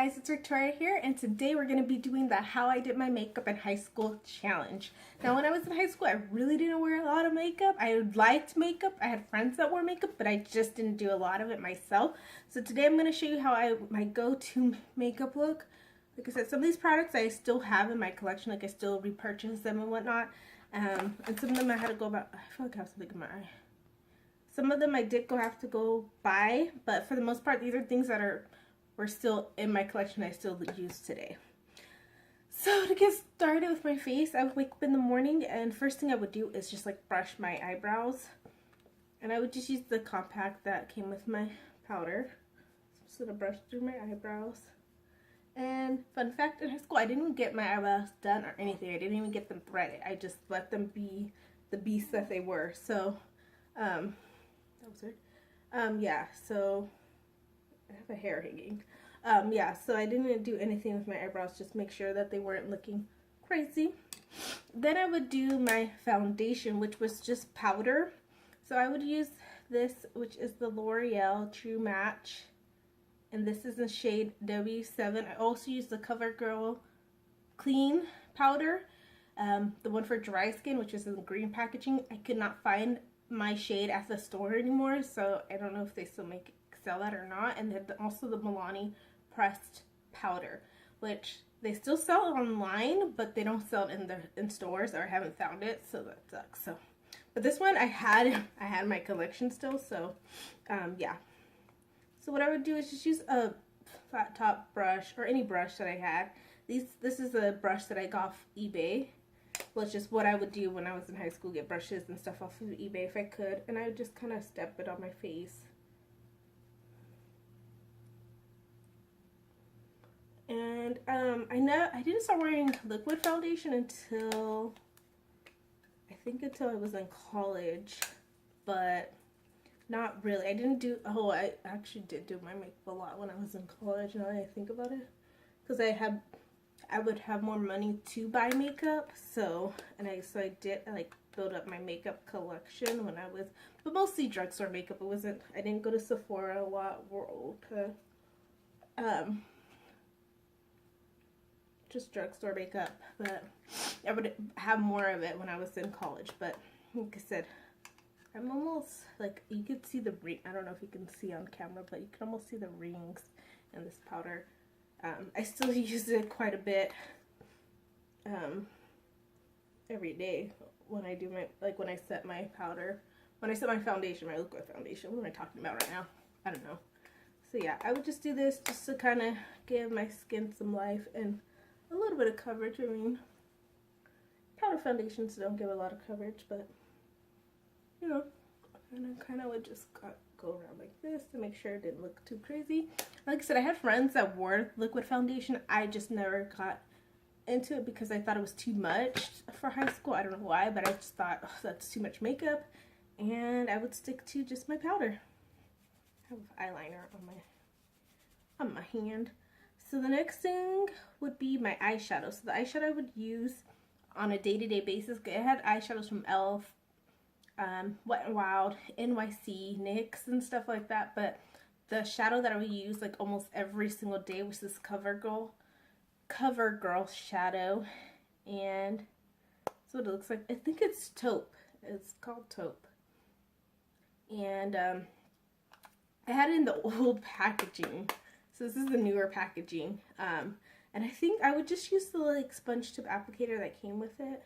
guys, it's Victoria here, and today we're going to be doing the How I Did My Makeup in High School challenge. Now, when I was in high school, I really didn't wear a lot of makeup. I liked makeup. I had friends that wore makeup, but I just didn't do a lot of it myself. So today I'm going to show you how my go-to makeup look. Like I said, some of these products I still have in my collection. Like I still repurchase them and whatnot. And some of them I had to go about. I feel like I have something in my eye. Some of them I did have to go buy, but for the most part, these are things that were still in my collection I still use today. So to get started with my face, I would wake up in the morning and first thing I would do is just like brush my eyebrows. And I would just use the compact that came with my powder. So I'm just gonna brush through my eyebrows. And fun fact, in high school I didn't even get my eyebrows done or anything. I didn't even get them threaded. I just let them be the beasts that they were. So that was weird. Yeah, so I have a hair hanging. Yeah, so I didn't do anything with my eyebrows, just make sure that they weren't looking crazy. Then I would do my foundation, which was just powder. So I would use this, which is the L'Oreal True Match, and this is the shade W7. I also use the CoverGirl Clean powder, the one for dry skin, which is in green packaging. I could not find my shade at the store anymore, so I don't know if they still sell that or not. And then also the Milani pressed powder, which they still sell online, but they don't sell it in stores, or I haven't found it, so that sucks. So, but this one I had my collection still, so yeah. So what I would do is just use a flat top brush or any brush that I had. This is a brush that I got off eBay. Well, it's just what I would do when I was in high school, get brushes and stuff off of eBay if I could, and I would just kind of step it on my face. And I know I didn't start wearing liquid foundation until I was in college, but not really. I didn't do, I actually did do my makeup a lot when I was in college, now that I think about it, because I would have more money to buy makeup, so I did like build up my makeup collection when I was, but mostly drugstore makeup. I didn't go to Sephora a lot, just drugstore makeup, but I would have more of it when I was in college. But like I said, I'm almost, like, you could see the ring. I don't know if you can see on camera, but you can almost see the rings in this powder. I still use it quite a bit every day when I do when I set my powder, when I set my foundation, my liquid foundation. What am I talking about right now? I don't know. So yeah, I would just do this just to kind of give my skin some life and a little bit of coverage. I mean, powder foundations don't give a lot of coverage, but you know, and I kind of would just go around like this to make sure it didn't look too crazy. Like I said, I had friends that wore liquid foundation. I just never got into it because I thought it was too much for high school. I don't know why, but I just thought, oh, that's too much makeup, and I would stick to just my powder. I have eyeliner on my hand. So the next thing would be my eyeshadow. So the eyeshadow I would use on a day-to-day basis. I had eyeshadows from e.l.f., Wet n Wild, NYC, NYX, and stuff like that. But the shadow that I would use like almost every single day was this CoverGirl shadow, and that's what it looks like. I think it's taupe. It's called taupe, and I had it in the old packaging. So this is the newer packaging, and I think I would just use the like sponge tip applicator that came with it.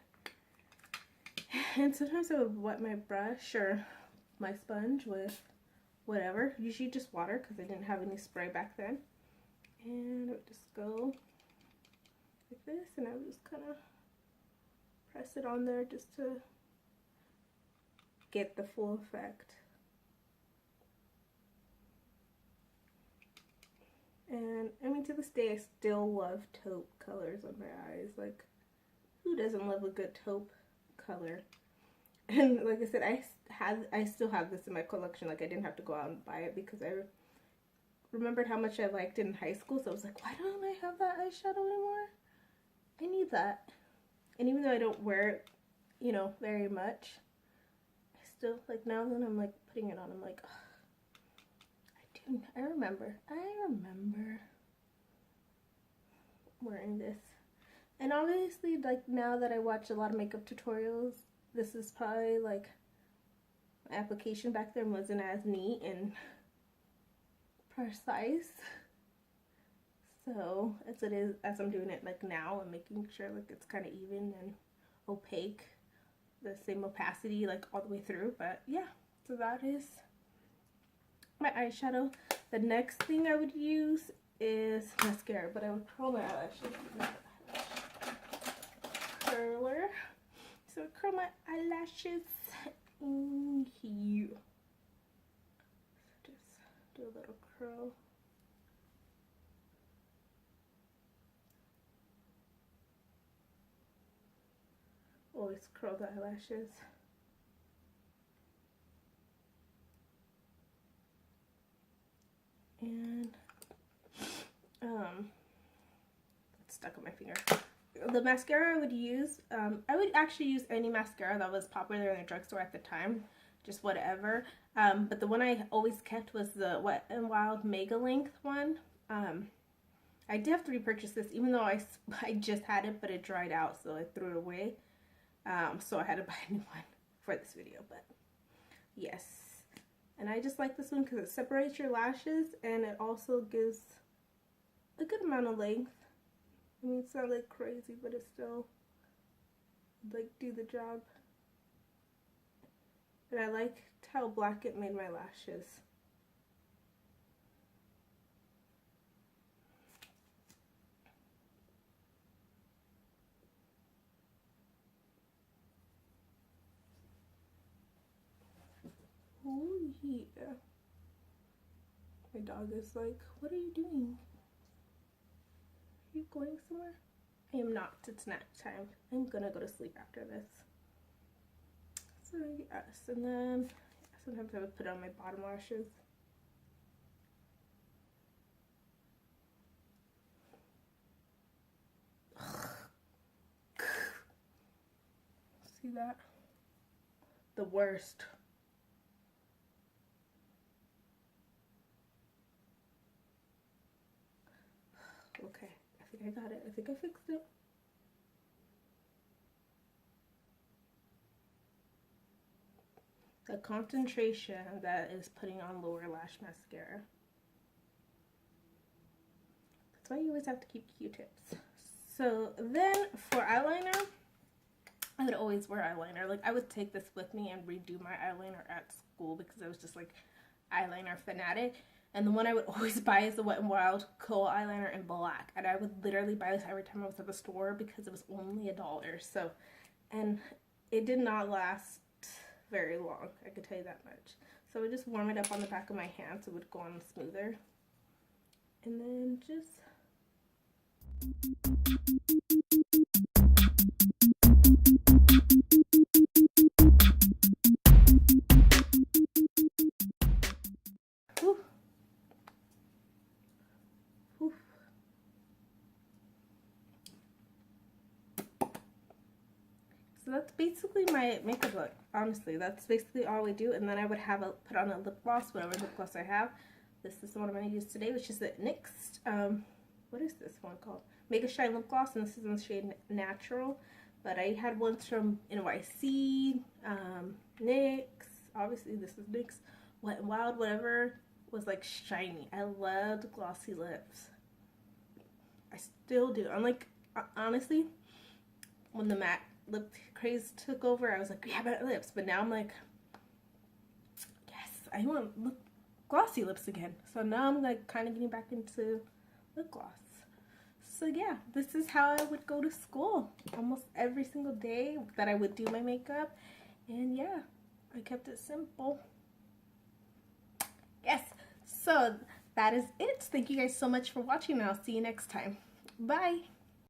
And sometimes I would wet my brush or my sponge with whatever, usually just water because I didn't have any spray back then. And I would just go like this, and I would just kind of press it on there just to get the full effect. And I mean, to this day, I still love taupe colors on my eyes. Like, who doesn't love a good taupe color? And like I said, I still have this in my collection. Like, I didn't have to go out and buy it because I remembered how much I liked it in high school. So I was like, why don't I have that eyeshadow anymore? I need that. And even though I don't wear it, you know, very much, I still, like, now that I'm like putting it on, I'm like, oh, I remember wearing this. And obviously, like, now that I watch a lot of makeup tutorials, this is probably, like, my application back there wasn't as neat and precise. So, as it is, as I'm doing it, like, now, I'm making sure, like, it's kind of even and opaque. The same opacity, like, all the way through. But, yeah, so that is my eyeshadow. The next thing I would use is mascara, but I would curl my eyelashes. Curler. So I curl my eyelashes in here. So just do a little curl. Always curl the eyelashes. And it's stuck on my finger. The mascara I would use, I would actually use any mascara that was popular in the drugstore at the time, just whatever. But the one I always kept was the Wet n Wild Mega Length one. I did have to repurchase this, even though I just had it, but it dried out, so I threw it away. So I had to buy a new one for this video, but yes. And I just like this one because it separates your lashes and it also gives a good amount of length. I mean, it's not like crazy, but it's still like do the job. And I liked how black it made my lashes. Oh yeah. My dog is like, what are you doing? Are you going somewhere? I am not. It's nap time. I'm gonna go to sleep after this. So yes, and then sometimes I would put on my bottom lashes. See that? The worst. Okay, I think I got it. I think I fixed it. The concentration that is putting on lower lash mascara. That's why you always have to keep Q-tips. So then for eyeliner, I would always wear eyeliner. Like, I would take this with me and redo my eyeliner at school because I was just like eyeliner fanatic. And the one I would always buy is the Wet n Wild Kohl eyeliner in black. And I would literally buy this every time I was at the store because it was only $1. So, and it did not last very long, I could tell you that much. So I would just warm it up on the back of my hand so it would go on smoother. And then just... Whew. Whew. So that's basically my makeup look, honestly. That's basically all we do. And then I would have put on a lip gloss, whatever lip gloss I have. This is the one I'm going to use today, which is the NYX, what is this one called? Mega Shine Lip Gloss, and this is in the shade Natural. But I had ones from NYC, NYX, obviously this is NYX, Wet n Wild, whatever was like shiny. I loved glossy lips. I still do. I'm like, honestly, when the matte lip craze took over, I was like, yeah, matte lips. But now I'm like, yes, I want glossy lips again. So now I'm like kind of getting back into lip gloss. So yeah, this is how I would go to school almost every single day that I would do my makeup. And yeah, I kept it simple. Yes, so that is it. Thank you guys so much for watching, and I'll see you next time. Bye.